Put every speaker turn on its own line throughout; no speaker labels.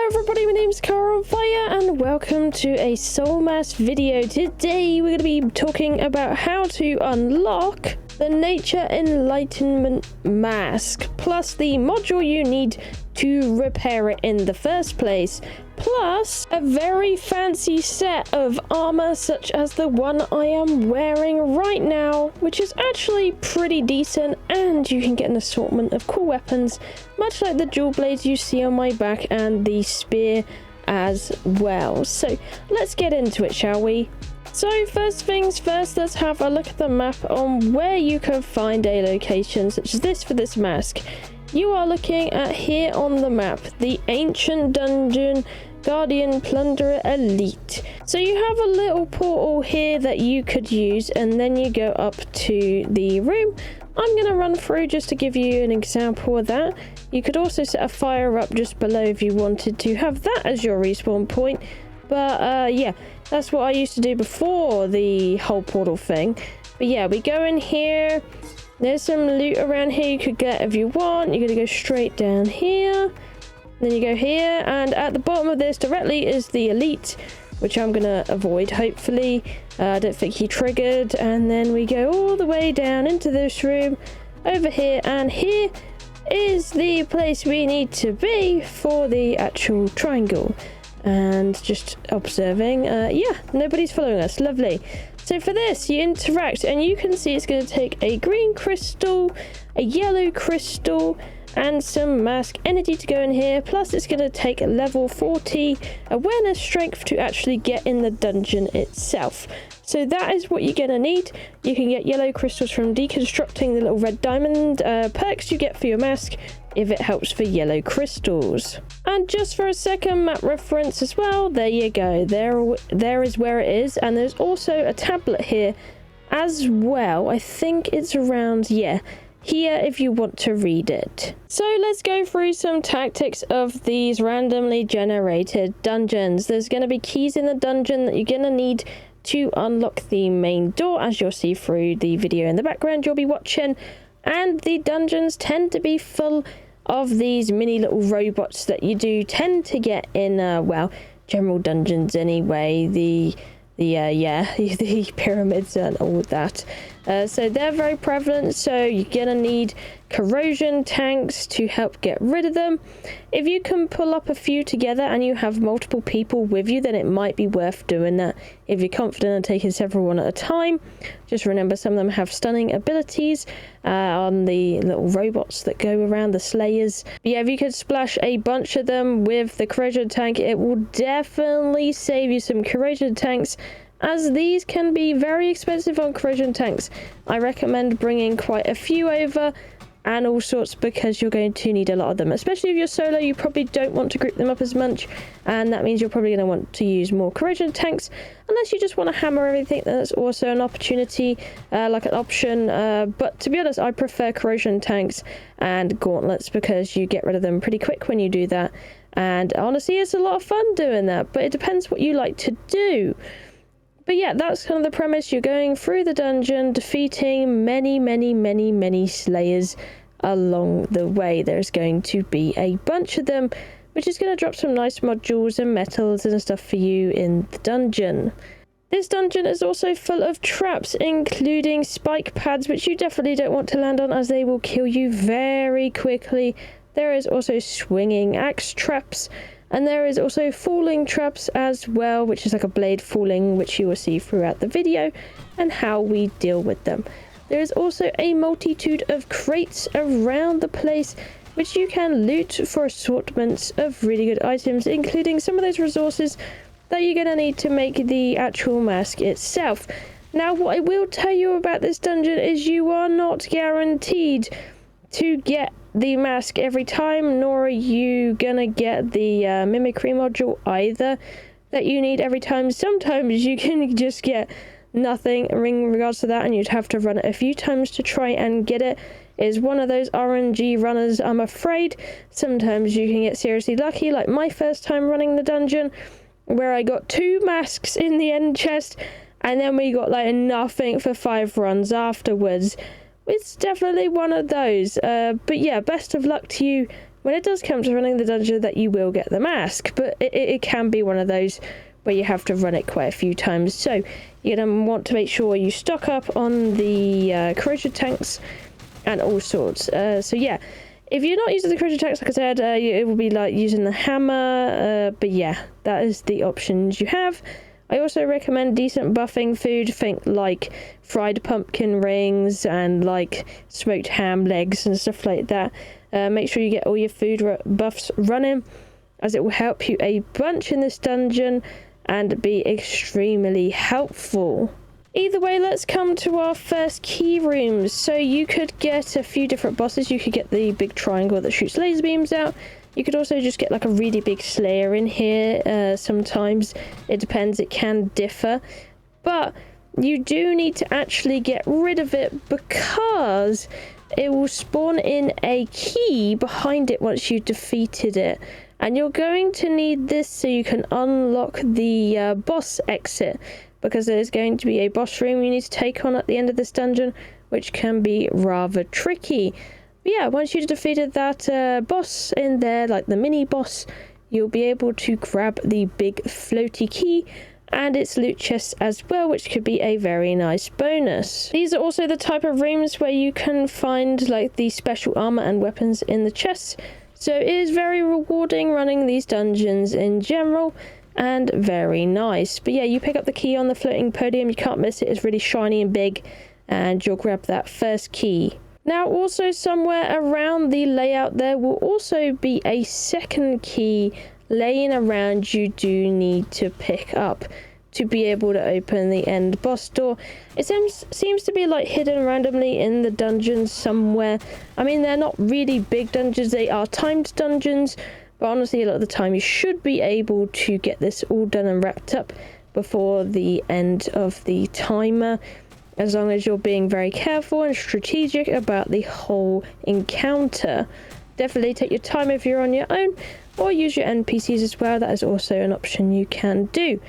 Hello everybody, my name's Kiahonfire and welcome to a Soulmask video. Today we're going to be talking about how to unlock the Nature Enlightenment mask, plus the module you need to repair it in the first place, plus a very fancy set of armor such as the one I am wearing right now, which is actually pretty decent, and you can get an assortment of cool weapons, much like the dual blades you see on my back and the spear as well. So let's get into it, shall we? So first things first, let's have a look at the map on where you can find a location such as this for this mask. You are looking at here on the map, the Ancient Dungeon Guardian Plunderer Elite. So you have a little portal here that you could use, and then you go up to the room. I'm going to run through just to give you an example of that. You could also set a fire up just below if you wanted to have that as your respawn point. But yeah, that's what I used to do before the whole portal thing. But yeah, we go in here. There's some loot around here you could get if you want. You're going to go straight down here. Then you go here, and at the bottom of this directly is the Elite, which I'm going to avoid, hopefully. I don't think he triggered. And then we go all the way down into this room over here, and here is the place we need to be for the actual triangle. And just observing, yeah, nobody's following us. Lovely. So for this, you interact, and you can see it's going to take a green crystal, a yellow crystal, and some mask energy to go in here. Plus, it's going to take a level 40 awareness strength to actually get in the dungeon itself. So that is what you're going to need. You can get yellow crystals from deconstructing the little red diamond perks you get for your mask, if it helps for yellow crystals. And just for a second map reference as well, there you go, there is where it is. And there's also a tablet here as well. I think it's around, yeah, here if you want to read it. So let's go through some tactics of these randomly generated dungeons. There's going to be keys in the dungeon that you're going to need to unlock the main door, as you'll see through the video in the background you'll be watching. And the dungeons tend to be full of these mini little robots that you do tend to get in well, general dungeons anyway, the pyramids and all that. So they're very prevalent, so you're gonna need corrosion tanks to help get rid of them. If you can pull up a few together and you have multiple people with you, then it might be worth doing that. If you're confident in taking several one at a time, just remember some of them have stunning abilities on the little robots that go around, the slayers. But yeah, if you could splash a bunch of them with the corrosion tank, it will definitely save you some corrosion tanks, as these can be very expensive on corrosion tanks. I recommend bringing quite a few over and all sorts, because you're going to need a lot of them. Especially if you're solo, you probably don't want to group them up as much, and that means you're probably going to want to use more corrosion tanks. Unless you just want to hammer everything, that's also an opportunity, like an option. But to be honest, I prefer corrosion tanks and gauntlets, because you get rid of them pretty quick when you do that. And honestly, it's a lot of fun doing that, but it depends what you like to do. But yeah, that's kind of the premise. You're going through the dungeon, defeating many slayers along the way. There's going to be a bunch of them, which is going to drop some nice modules and metals and stuff for you in the dungeon. This dungeon is also full of traps, including spike pads, which you definitely don't want to land on, as they will kill you very quickly. There is also swinging axe traps. And there is also falling traps as well, which is like a blade falling, which you will see throughout the video, and how we deal with them. There is also a multitude of crates around the place, which you can loot for assortments of really good items, including some of those resources that you're going to need to make the actual mask itself. Now, what I will tell you about this dungeon is you are not guaranteed to get the mask every time, nor are you gonna get the mimicry module either that you need every time. Sometimes you can just get nothing in regards to that, and you'd have to run it a few times to try and get it. Is one of those RNG runners, I'm afraid. Sometimes you can get seriously lucky, like my first time running the dungeon, where I got 2 masks in the end chest, and then we got like nothing for 5 runs afterwards. It's definitely one of those. But yeah, best of luck to you when it does come to running the dungeon that you will get the mask, but it can be one of those where you have to run it quite a few times. So you're going to want to make sure you stock up on the corrosion tanks and all sorts. So yeah, if you're not using the corrosion tanks, like I said, it will be like using the hammer, but yeah, that is the options you have. I also recommend decent buffing food. Think like fried pumpkin rings and like smoked ham legs and stuff like that. Make sure you get all your food buffs running, as it will help you a bunch in this dungeon and be extremely helpful. Either way, let's come to our first key rooms. So you could get a few different bosses. You could get the big triangle that shoots laser beams out. You could also just get like a really big slayer in here. Sometimes it depends, it can differ, but you do need to actually get rid of it because it will spawn in a key behind it once you've defeated it, and you're going to need this so you can unlock the boss exit, because there's going to be a boss room you need to take on at the end of this dungeon, which can be rather tricky. But yeah, once you've defeated that boss in there, like the mini boss, you'll be able to grab the big floaty key and its loot chests as well, which could be a very nice bonus. These are also the type of rooms where you can find like the special armor and weapons in the chests. So it is very rewarding running these dungeons in general, and very nice. But yeah, you pick up the key on the floating podium, you can't miss it, it's really shiny and big, and you'll grab that first key. Now also somewhere around the layout there will also be a second key laying around you do need to pick up to be able to open the end boss door. It seems to be like hidden randomly in the dungeons somewhere. I mean, they're not really big dungeons, they are timed dungeons, but honestly a lot of the time you should be able to get this all done and wrapped up before the end of the timer, as long as you're being very careful and strategic about the whole encounter. Definitely take your time if you're on your own, or use your NPCs as well. That is also an option you can do.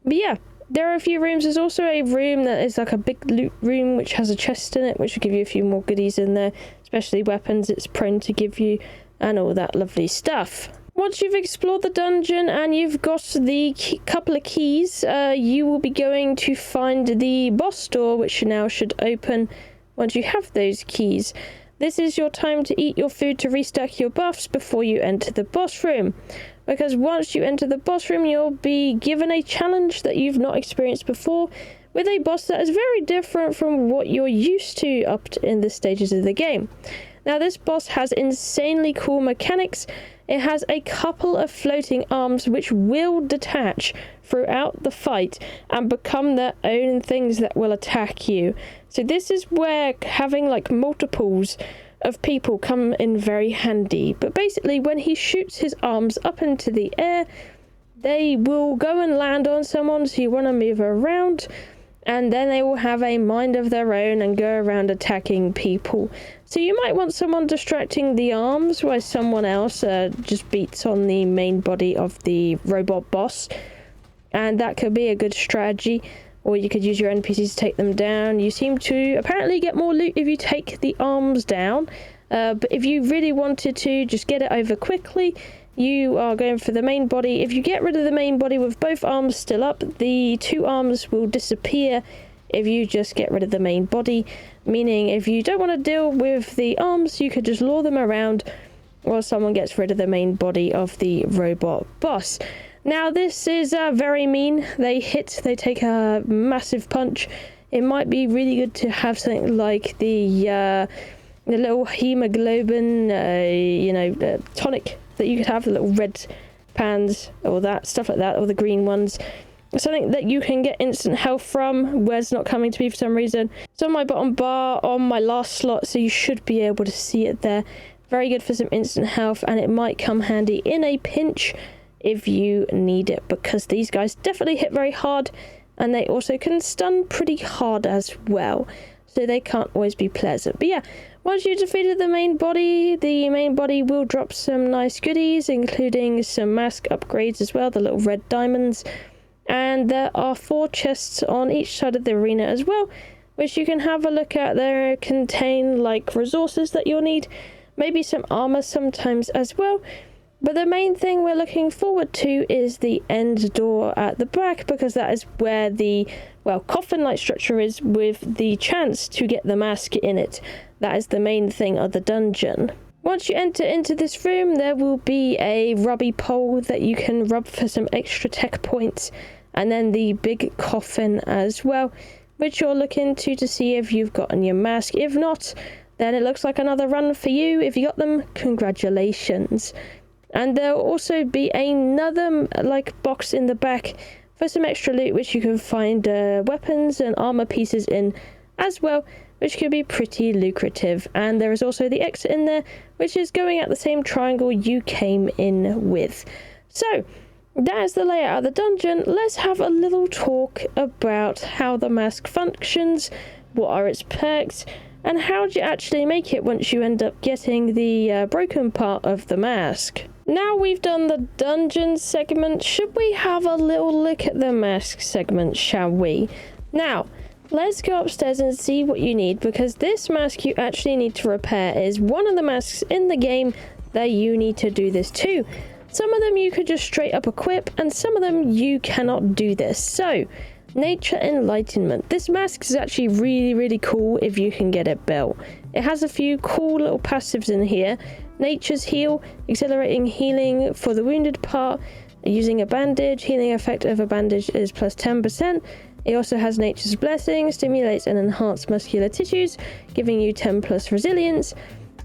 But yeah, there are a few rooms. There's also a room that is like a big loot room which has a chest in it, which will give you a few more goodies in there, especially weapons it's prone to give you and all that lovely stuff. Once you've explored the dungeon and you've got the couple of keys, you will be going to find the boss door, which now should open once you have those keys. This is your time to eat your food to restack your buffs before you enter the boss room, because once you enter the boss room you'll be given a challenge that you've not experienced before, with a boss that is very different from what you're used to up in the stages of the game. Now this boss has insanely cool mechanics. It has a couple of floating arms which will detach throughout the fight and become their own things that will attack you. So this is where having like multiples of people come in very handy. But basically when he shoots his arms up into the air, they will go and land on someone, so you want to move around, and then they will have a mind of their own and go around attacking people. So you might want someone distracting the arms while someone else just beats on the main body of the robot boss, and that could be a good strategy. Or you could use your NPCs to take them down. You seem to apparently get more loot if you take the arms down, but if you really wanted to just get it over quickly, you are going for the main body. If you get rid of the main body with both arms still up, the two arms will disappear if you just get rid of the main body, meaning if you don't want to deal with the arms, you could just lure them around while someone gets rid of the main body of the robot boss. Now this is very mean. They take a massive punch. It might be really good to have something like the little hemoglobin tonic that you could have, the little red pans or that stuff like that, or the green ones, something that you can get instant health from. Where's not coming to me for some reason. It's on my bottom bar on my last slot, so you should be able to see it there. Very good for some instant health, and it might come handy in a pinch if you need it, because these guys definitely hit very hard, and they also can stun pretty hard as well, so they can't always be pleasant. But yeah, once you defeated the main body will drop some nice goodies, including some mask upgrades as well, the little red diamonds, and there are 4 chests on each side of the arena as well, which you can have a look at. They contain like resources that you'll need, maybe some armor sometimes as well. But the main thing we're looking forward to is the end door at the back, because that is where the, well, coffin-like structure is with the chance to get the mask in it. That is the main thing of the dungeon. Once you enter into this room, there will be a rubby pole that you can rub for some extra tech points, and then the big coffin as well, which you'll look into to see if you've gotten your mask. If not, then it looks like another run for you. If you got them, congratulations. And there'll also be another box in the back for some extra loot, which you can find weapons and armor pieces in as well, which could be pretty lucrative. And there is also the exit in there, which is going at the same triangle you came in with. So that is the layout of the dungeon. Let's have a little talk about how the mask functions, what are its perks, and how do you actually make it once you end up getting the broken part of the mask. Now we've done the dungeon segment, should we have a little look at the mask segment, shall we? Now, let's go upstairs and see what you need, because this mask you actually need to repair is one of the masks in the game that you need to do this too. Some of them you could just straight up equip, and some of them you cannot do this. So, Nature Enlightenment. This mask is actually really cool if you can get it built. It has a few cool little passives in here. Nature's Heal, accelerating healing for the wounded part, using a bandage. Healing effect of a bandage is plus 10%. It also has Nature's Blessing, stimulates and enhances muscular tissues, giving you 10 plus resilience.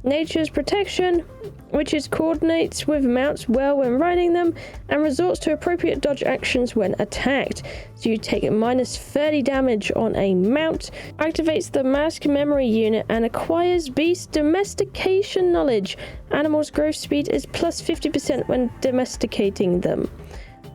Nature's Protection, which is coordinates with mounts well when riding them, and resorts to appropriate dodge actions when attacked. So you take minus 30 damage on a mount, activates the mask memory unit, and acquires beast domestication knowledge. Animals' growth speed is plus 50% when domesticating them.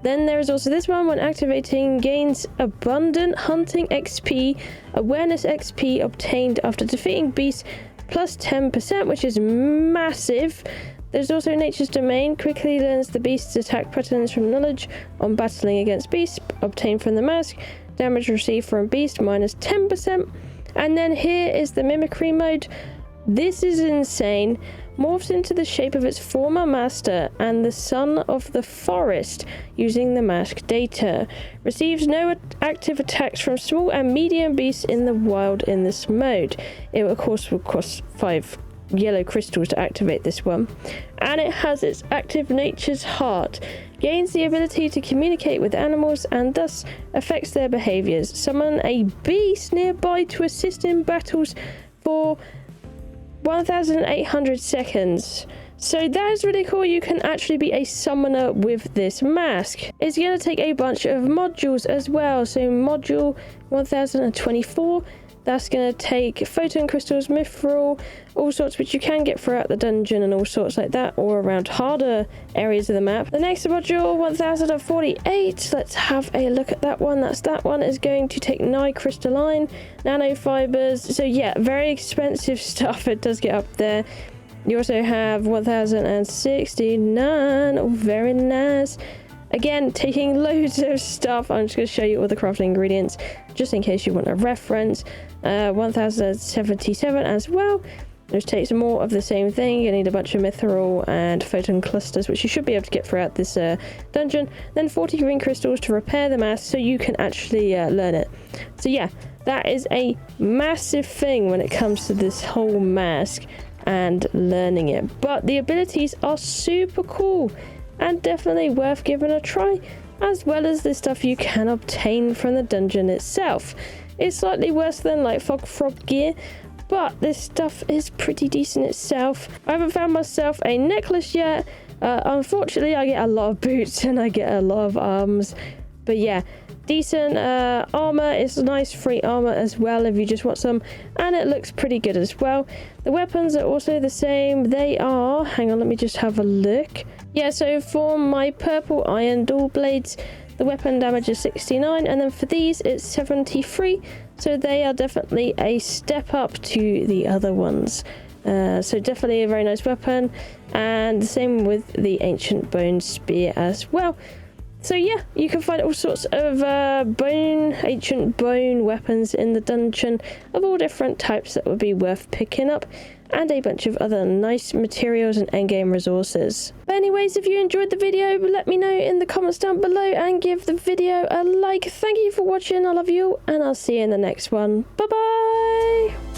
Then there is also this one: when activating, gains abundant hunting XP, awareness XP obtained after defeating beasts, plus 10%, which is massive. There's also Nature's Domain, quickly learns the beast's attack patterns from knowledge on battling against beasts, obtained from the mask. Damage received from beast, minus 10%. And then here is the mimicry mode. This is insane. Morphs into the shape of its former master and the son of the forest using the mask data. Receives no active attacks from small and medium beasts in the wild in this mode. It of course will cost 5 yellow crystals to activate this one. And it has its active Nature's Heart. Gains the ability to communicate with animals and thus affects their behaviors. Summon a beast nearby to assist in battles for 1,800 seconds. So that is really cool. You can actually be a summoner with this mask. It's going to take a bunch of modules as well. So module 1024, that's going to take photon crystals, mithril, all sorts which you can get throughout the dungeon and all sorts like that, or around harder areas of the map. The next module 1048, let's have a look at that one. That one is going to take crystalline, nanofibers. So yeah, very expensive stuff. It does get up there. You also have 1069, oh, very nice. Again, taking loads of stuff. I'm just going to show you all the crafting ingredients, just in case you want a reference. 1077 as well. Just takes more of the same thing. You need a bunch of mithril and photon clusters, which you should be able to get throughout this dungeon. Then 40 green crystals to repair the mask, so you can actually learn it. So yeah, that is a massive thing when it comes to this whole mask and learning it. But the abilities are super cool and definitely worth giving a try, as well as the stuff you can obtain from the dungeon itself. It's slightly worse than like frog gear, but this stuff is pretty decent itself. I haven't found myself a necklace yet. Unfortunately, I get a lot of boots and I get a lot of arms. But yeah, decent armor. It's nice free armor as well if you just want some, and it looks pretty good as well. The weapons are also the same. They are, hang on, let me just have a look. Yeah, so for my purple iron dual blades, the weapon damage is 69, and then for these it's 73, so they are definitely a step up to the other ones. So definitely a very nice weapon, and the same with the ancient bone spear as well. So yeah, you can find all sorts of ancient bone weapons in the dungeon of all different types that would be worth picking up. and a bunch of other nice materials and endgame resources. But anyways, if you enjoyed the video, let me know in the comments down below and give the video a like. Thank you for watching, I love you, and I'll see you in the next one. Bye bye!